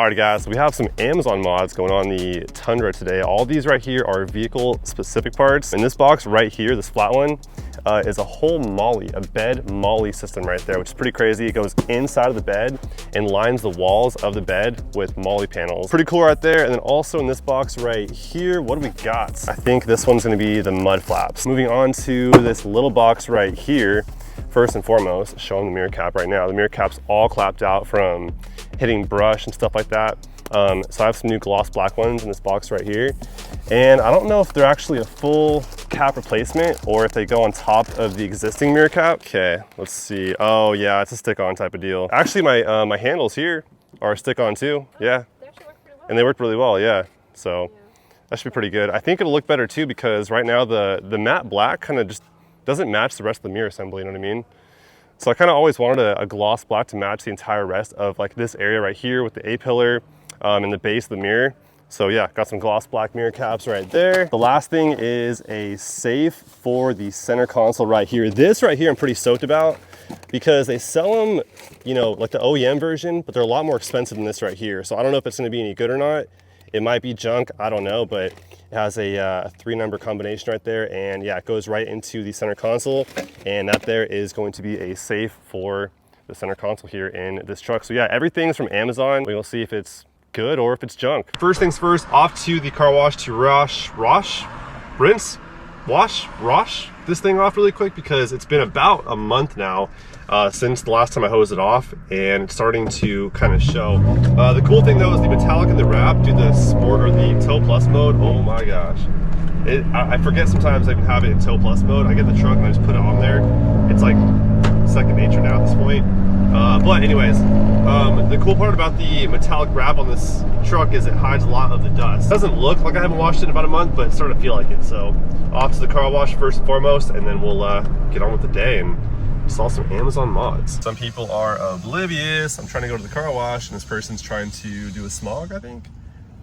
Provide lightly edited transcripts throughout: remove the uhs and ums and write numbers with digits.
Alright guys, so we have some Amazon mods going on the Tundra today. All these right here are vehicle specific parts. In this box right here, this flat one, is a whole molle, a bed molle system right there, which is pretty crazy. It goes inside of the bed and lines the walls of the bed with molle panels. Pretty cool right there. And then also in this box right here, what do we got? I think this one's gonna be the mud flaps. Moving on to this little box right here. First and foremost, showing the mirror cap right now. The mirror cap's all clapped out from hitting brush and stuff like that. So I have some new gloss black ones in this box right here. And I don't know if they're actually a full cap replacement or if they go on top of the existing mirror cap. Okay, let's see. Oh yeah, it's a stick-on type of deal. Actually, my handles here are stick-on too. Yeah. They actually work pretty well. And they worked really well, yeah. So that should be pretty good. I think it'll look better too because right now the matte black kind of just doesn't match the rest of the mirror assembly, you know what I mean? So I kind of always wanted a gloss black to match the entire rest of like this area right here with the A-pillar and the base of the mirror. So yeah, got some gloss black mirror caps right there. The last thing is a safe for the center console right here. This right here I'm pretty stoked about because they sell them, you know, like the OEM version, but they're a lot more expensive than this right here. So I don't know if it's gonna be any good or not. It might be junk, I don't know, but it has a 3-number combination right there, and yeah, it goes right into the center console, and that there is going to be a safe for the center console here in this truck. So yeah, everything's from Amazon. We'll see if it's good or if it's junk. First things first, off to the car wash to wash this thing off really quick because it's been about a month now since the last time I hosed it off, and it's starting to kind of show. The cool thing though is the metallic and the wrap, do the sport or the tow plus mode. Oh my gosh. I forget sometimes I even have it in tow plus mode. I get the truck and I just put it on there. It's like second nature now at this point. But anyways, the cool part about the metallic wrap on this truck is it hides a lot of the dust. It doesn't look like I haven't washed it in about a month, but it's starting to feel like it. So off to the car wash first and foremost, and then we'll get on with the day and install some Amazon mods. Some people are oblivious. I'm trying to go to the car wash and this person's trying to do a smog, I think.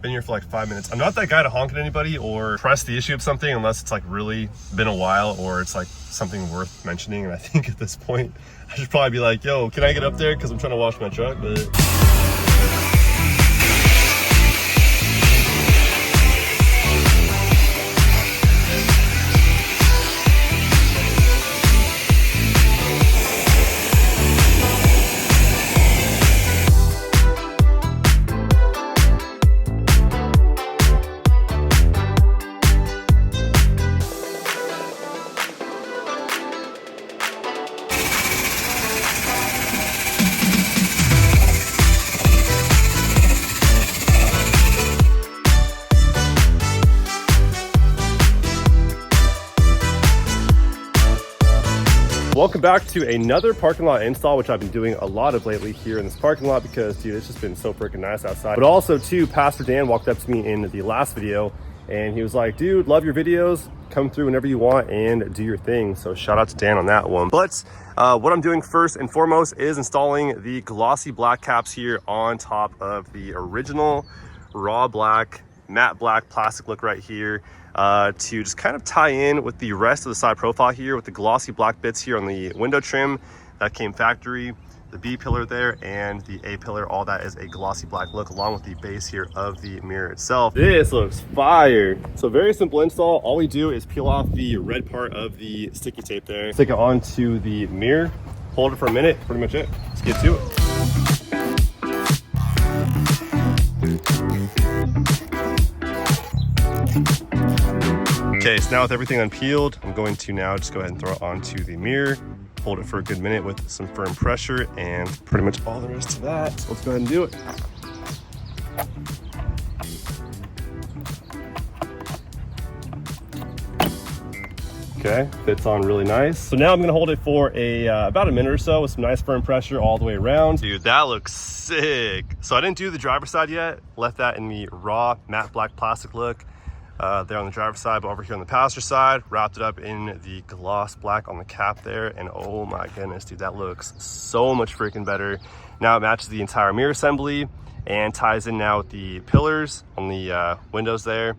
Been here for like 5 minutes. I'm not that guy to honk at anybody or press the issue of something unless it's like really been a while or it's like something worth mentioning. And I think at this point, I should probably be like, yo, can I get up there? Because I'm trying to wash my truck, but... Welcome back to another parking lot install, which I've been doing a lot of lately here in this parking lot because, dude, it's just been so freaking nice outside. But also, too, Pastor Dan walked up to me in the last video and he was like, dude, love your videos. Come through whenever you want and do your thing. So shout out to Dan on that one. But what I'm doing first and foremost is installing the glossy black caps here on top of the original raw black, matte black plastic look right here. To just kind of tie in with the rest of the side profile here with the glossy black bits here on the window trim that came factory, the B pillar there and the A pillar, all that is a glossy black look along with the base here of the mirror itself. This looks fire. So very simple install. All we do is peel off the red part of the sticky tape there, stick it onto the mirror, hold it for a minute, pretty much it. Let's get to it. Okay, so now with everything unpeeled, I'm going to now just go ahead and throw it onto the mirror, hold it for a good minute with some firm pressure, and pretty much all there is to that. So let's go ahead and do it. Okay, fits on really nice. So now I'm gonna hold it for about a minute or so with some nice firm pressure all the way around. Dude, that looks sick. So I didn't do the driver's side yet, left that in the raw matte black plastic look. There on the driver's side, but over here on the passenger side, wrapped it up in the gloss black on the cap there, and oh my goodness, dude, that looks so much freaking better. Now it matches the entire mirror assembly and ties in now with the pillars on the windows there,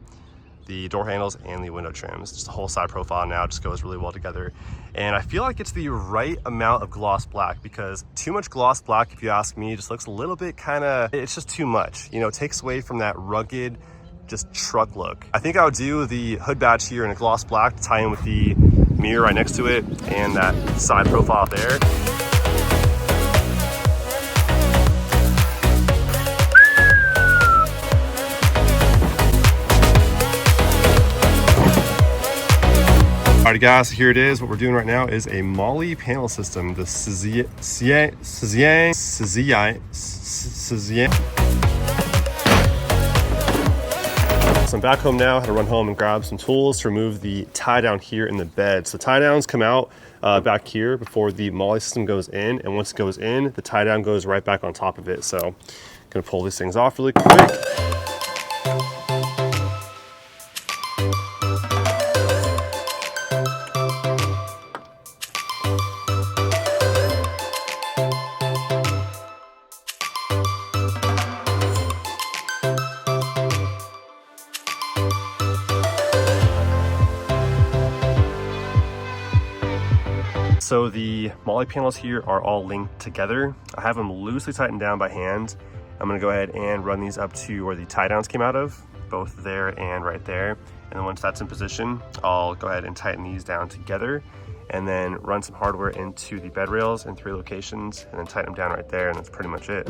the door handles and the window trims. Just the whole side profile now just goes really well together. And I feel like it's the right amount of gloss black, because too much gloss black, if you ask me, just looks a little bit it's just too much. You know, it takes away from that rugged, just truck look. I think I would do the hood badge here in a gloss black to tie in with the mirror right next to it and that side profile there. Alright guys, here it is. What we're doing right now is a molle panel system, the Cesian. So I'm back home now. I had to run home and grab some tools to remove the tie down here in the bed. So tie downs come out back here before the molle system goes in, and once it goes in, the tie down goes right back on top of it. So I'm gonna pull these things off really quick. So the molle panels here are all linked together. I have them loosely tightened down by hand. I'm gonna go ahead and run these up to where the tie downs came out of, both there and right there. And then once that's in position, I'll go ahead and tighten these down together and then run some hardware into the bed rails in 3 locations and then tighten them down right there, and that's pretty much it.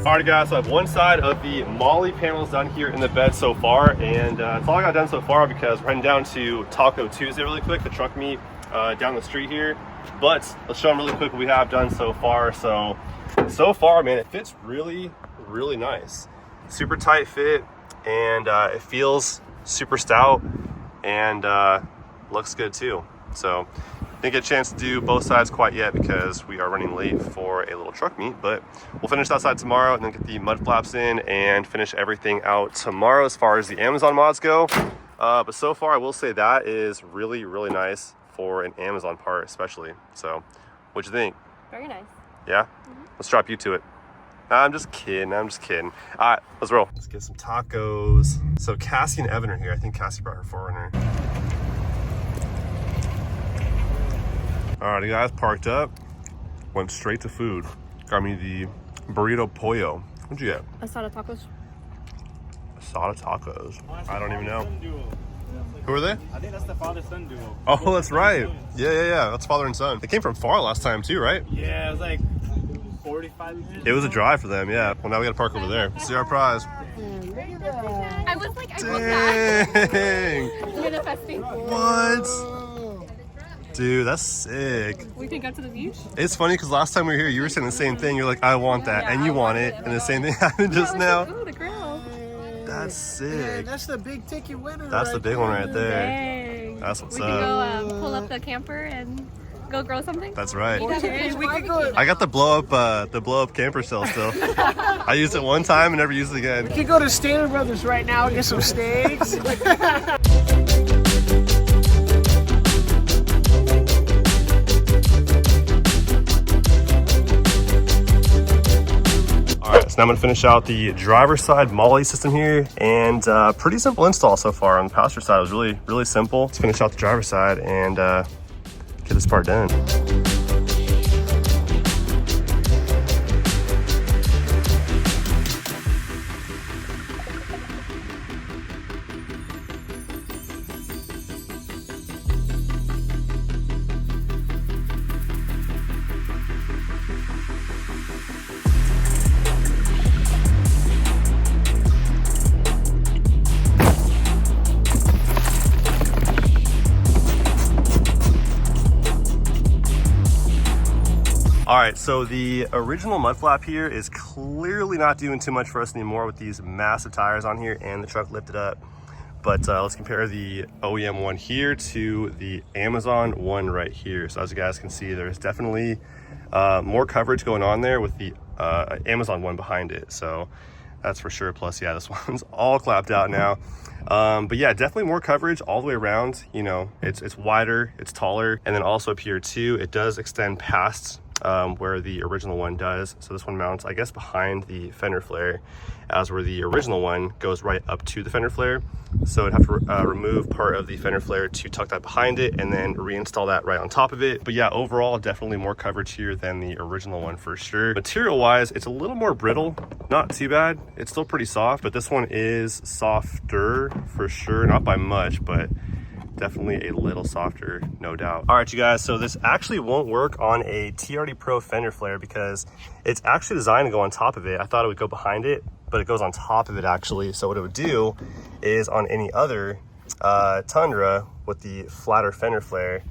Alright guys, so I have one side of the molle panels done here in the bed so far, and that's all I got done so far because we're heading down to Taco Tuesday really quick, the truck meet down the street here. But let's show them really quick what we have done so far. So far, man, it fits really, really nice. Super tight fit, and it feels super stout, and looks good too. So didn't get a chance to do both sides quite yet because we are running late for a little truck meet, but we'll finish that side tomorrow and then get the mud flaps in and finish everything out tomorrow as far as the Amazon mods go. But so far I will say that is really, really nice for an Amazon part especially. So what'd you think? Very nice. Yeah? Mm-hmm. Let's drop you to it. I'm just kidding. All right, let's roll. Let's get some tacos. So Cassie and Evan are here. I think Cassie brought her 4Runner. Alright guys, parked up, went straight to food. Got me the burrito pollo. What'd you get? Asada tacos. Asada tacos. I don't even know. Who are they? I think that's the father-son duo. Oh, that's right. Yeah. That's father and son. They came from far last time too, right? Yeah, it was like 45 minutes. It was a drive for them, yeah. Well, now we gotta park over there. See our prize. I was like, I Dang. wrote that. Manifesting. What? Dude, that's sick. We can go to the beach? It's funny because last time we were here, you were saying the same thing. You're like, I want that, and you want it, and the same thing happened just now. Like, ooh, the grill. That's sick. Yeah, that's the big ticket winner. That's the big one right there. Dang. That's what's we up. We can go pull up the camper and go grow something. That's right. We could go. I got the blow up camper shell still. I used it one time and never used it again. We could go to Stanley Brothers right now and get some steaks. So now I'm going to finish out the driver's side molle system here, and pretty simple install so far. On the passenger side, it was really, really simple. Let's finish out the driver's side and get this part done. All right, so the original mud flap here is clearly not doing too much for us anymore with these massive tires on here and the truck lifted up. But let's compare the OEM one here to the Amazon one right here. So as you guys can see, there's definitely more coverage going on there with the Amazon one behind it. So that's for sure. Plus, yeah, this one's all clapped out now. But yeah, definitely more coverage all the way around. You know, it's wider, it's taller. And then also up here too, it does extend past where the original one does. So this one mounts, I guess, behind the fender flare, as where the original one goes right up to the fender flare. So I'd have to remove part of the fender flare to tuck that behind it and then reinstall that right on top of it. But yeah, overall, definitely more coverage here than the original one for sure. Material wise, it's a little more brittle, not too bad. It's still pretty soft, but this one is softer for sure, not by much, but definitely a little softer, no doubt. All right, you guys, so this actually won't work on a TRD Pro fender flare because it's actually designed to go on top of it. I thought it would go behind it, but it goes on top of it actually. So what it would do is on any other Tundra with the flatter fender flare,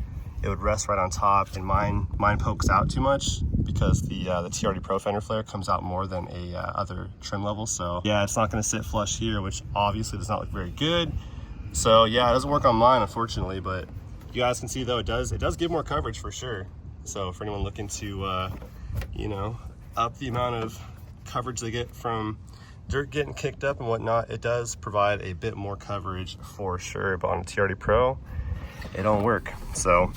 it would rest right on top, and mine pokes out too much because the TRD Pro fender flare comes out more than a other trim level. So yeah, it's not gonna sit flush here, which obviously does not look very good. So yeah, it doesn't work on mine, unfortunately, but you guys can see though, it does give more coverage for sure. So for anyone looking to, you know, up the amount of coverage they get from dirt getting kicked up and whatnot, it does provide a bit more coverage for sure. But on a TRD Pro, it don't work. So,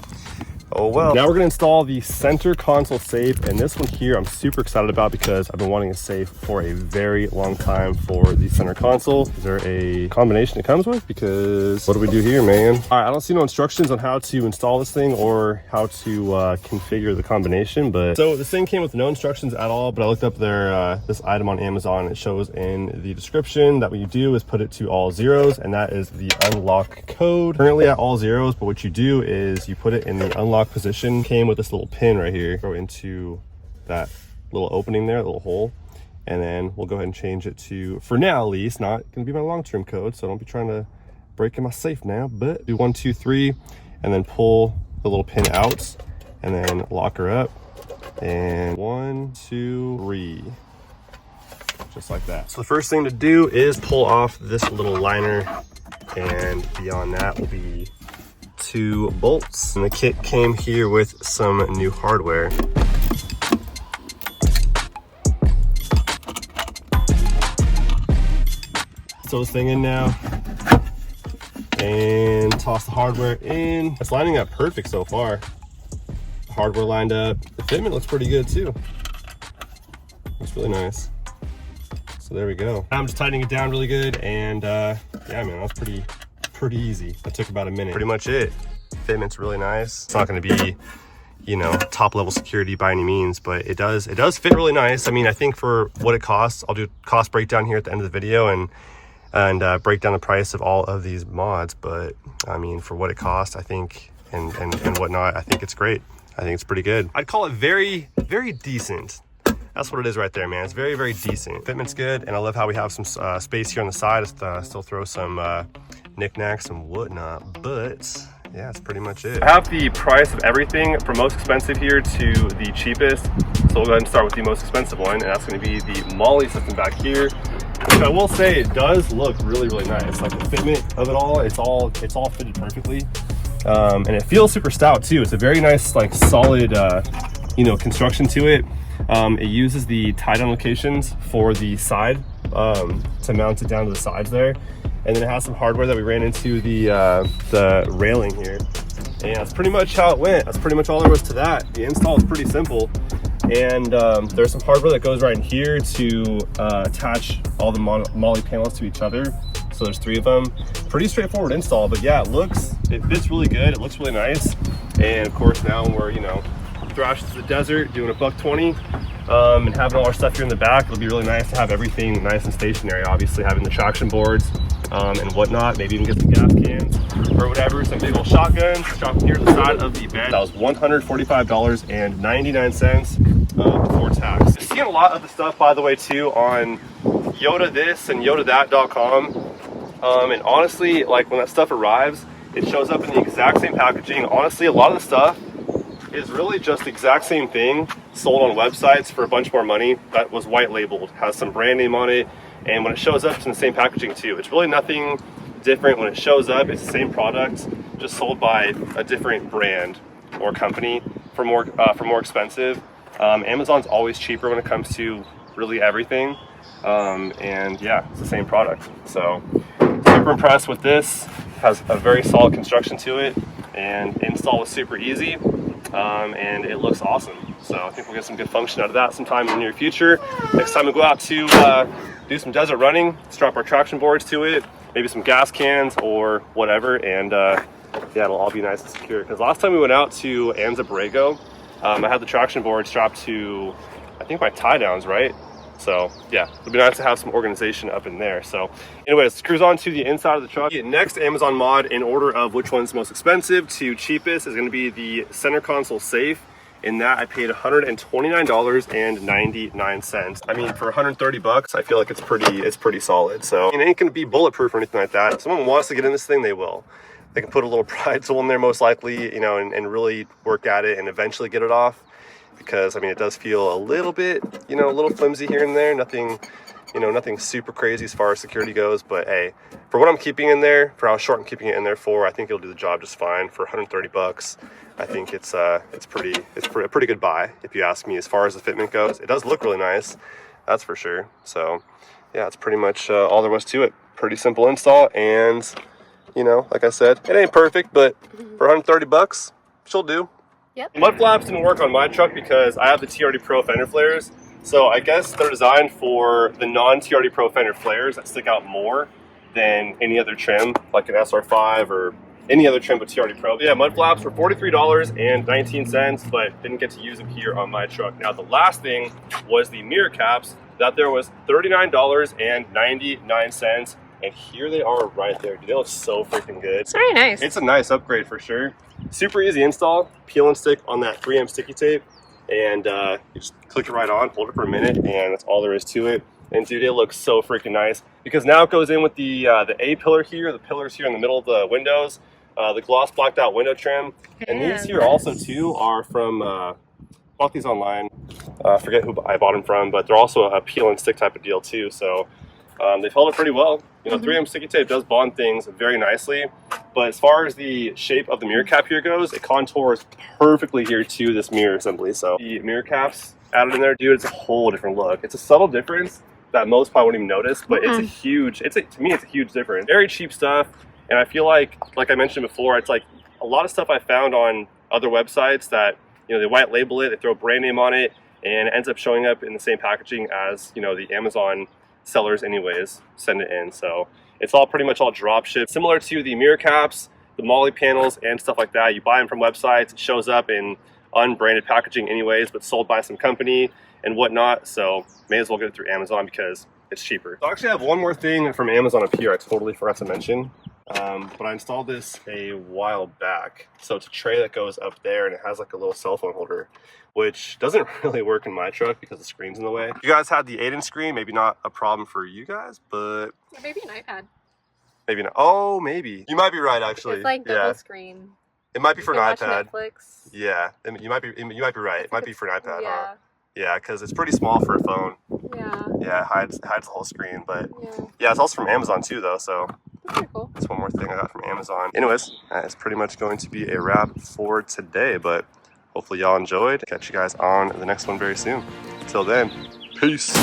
oh well. Now we're gonna install the center console safe, and this one here I'm super excited about because I've been wanting a safe for a very long time for the center console. Is there a combination it comes with? Because what do we do here, man? All right, I don't see no instructions on how to install this thing or how to configure the combination, but so this thing came with no instructions at all, but I looked up their this item on Amazon. It shows in the description that what you do is put it to all zeros, and that is the unlock code. Currently at all zeros, but what you do is you put it in the unlock position. Came with this little pin right here. Go into that little opening there, little hole, and then we'll go ahead and change it to, for now at least, not gonna be my long-term code, so don't be trying to break in my safe now, but do 1, 2, 3, and then pull the little pin out, and then lock her up, and 1, 2, 3, just like that. So the first thing to do is pull off this little liner, and beyond that will be 2 bolts. And the kit came here with some new hardware. Throw this thing in now and toss the hardware in. It's lining up perfect so far. The hardware lined up. The fitment looks pretty good too. It's really nice. So there we go. I'm just tightening it down really good, and yeah, man, that was pretty easy. That took about a minute. Pretty much it. Fitment's really nice. It's not going to be, you know, top level security by any means, but it does fit really nice. I mean, I think for what it costs, I'll do a cost breakdown here at the end of the video and break down the price of all of these mods. But I mean, for what it costs, I think, and whatnot, I think it's great. I think it's pretty good. I'd call it very, very decent. That's what it is right there, man. It's very, very decent. Fitment's good, and I love how we have some space here on the side to still throw some knickknacks and whatnot, but yeah, that's pretty much it. I have the price of everything from most expensive here to the cheapest. So we'll go ahead and start with the most expensive one, and that's gonna be the molle system back here, which I will say it does look really, really nice. Like the fitment of it all, it's all fitted perfectly. And it feels super stout too. It's a very nice, like solid, you know, construction to it. It uses the tie-down locations for the side to mount it down to the sides there. And then it has some hardware that we ran into the railing here. And that's pretty much how it went. That's pretty much all there was to that. The install is pretty simple. And there's some hardware that goes right in here to attach all the molle panels to each other. So there's 3 of them. Pretty straightforward install, but yeah, it fits really good. It looks really nice. And of course now when we're, you know, thrashing through the desert, doing a $120, and having all our stuff here in the back, it'll be really nice to have everything nice and stationary. Obviously having the traction boards and whatnot, maybe even get some gas cans or whatever, some big old shotguns, drop here to the side of the bed. That was $145.99 before tax. I've seen a lot of the stuff, by the way, too, on Yoda this and YodaThat.com. And honestly, like when that stuff arrives, it shows up in the exact same packaging. Honestly, a lot of the stuff is really just the exact same thing sold on websites for a bunch more money that was white labeled, has some brand name on it, and when it shows up, it's in the same packaging too. It's really nothing different. When it shows up, it's the same product, just sold by a different brand or company for more expensive. Amazon's always cheaper when it comes to really everything, and yeah, it's the same product. So super impressed with this. Has a very solid construction to it, and install was super easy, and it looks awesome. So I think we'll get some good function out of that sometime in the near future. Next time we go out to do some desert running, strap our traction boards to it, maybe some gas cans or whatever, and yeah, it'll all be nice and secure. Because last time we went out to Anza Borrego, I had the traction board strapped to, I think, my tie downs, right? So yeah, it'd be nice to have some organization up in there. So anyways, let's cruise on to the inside of the truck. The next Amazon mod, in order of which one's most expensive to cheapest, is going to be the center console safe. In that, I paid $129.99. I mean, for 130 bucks, I feel like it's pretty solid. So it ain't gonna be bulletproof or anything like that. If someone wants to get in this thing, they will. They can put a little pride tool in there, most likely, you know, and really work at it and eventually get it off. Because I mean, it does feel a little bit, you know, a little flimsy here and there. Nothing, you know, nothing super crazy as far as security goes. But hey, for what I'm keeping in there, for how short I'm keeping it in there for, I think it'll do the job just fine. For 130 bucks, I think it's a pretty good buy, if you ask me. As far as the fitment goes, it does look really nice, that's for sure. So yeah, that's pretty much all there was to it. Pretty simple install, and you know, like I said, it ain't perfect, but for 130 bucks, she'll do. Yep. Mud flaps didn't work on my truck because I have the TRD Pro fender flares. So I guess they're designed for the non-TRD Pro fender flares that stick out more than any other trim, like an SR5 or any other trim with TRD Pro. But yeah, mud flaps were $43.19, but didn't get to use them here on my truck. Now the last thing was the mirror caps. That there was $39.99, and here they are right there. Dude, they look so freaking good. It's very nice. It's a nice upgrade for sure. Super easy install. Peel and stick on that 3M sticky tape, and you just click it right on, hold it for a minute, and that's all there is to it. And dude, it looks so freaking nice because now it goes in with the A pillar here, the pillars here in the middle of the windows, the gloss blacked out window trim, and these here also too are from bought these online. I forget who I bought them from, but they're also a peel and stick type of deal too. So they've held it pretty well. You know, 3M sticky tape does bond things very nicely, but as far as the shape of the mirror cap here goes, it contours perfectly here to this mirror assembly. So the mirror caps added in there, dude, it's a whole different look. It's a subtle difference that most probably won't even notice, but to me, it's a huge difference. Very cheap stuff, and I feel like I mentioned before, it's like a lot of stuff I found on other websites that, you know, they white label it, they throw a brand name on it, and it ends up showing up in the same packaging as, you know, the Amazon sellers anyways send it in. So it's all pretty much all drop ship, similar to the mirror caps, the molle panels and stuff like that. You buy them from websites, it shows up in unbranded packaging anyways, but sold by some company and whatnot. So may as well get it through Amazon because it's cheaper. So I actually have one more thing from Amazon up here I totally forgot to mention, but I installed this a while back. So it's a tray that goes up there, and it has like a little cell phone holder, which doesn't really work in my truck because the screen's in the way. If you guys had the 8-inch screen, maybe not a problem for you guys, but Or maybe an iPad. maybe not. Oh, maybe. You might be right, actually. It's like double screen. It might be for an iPad. Netflix. Yeah, you might be right. It might be for an iPad. Yeah. Huh? Yeah, because it's pretty small for a phone. Yeah. Yeah, it hides the whole screen, but Yeah. yeah, it's also from Amazon too, though. So That's pretty cool. that's one more thing I got from Amazon. Anyways, that's pretty much going to be a wrap for today, but hopefully y'all enjoyed. Catch you guys on the next one very soon. Until then, peace.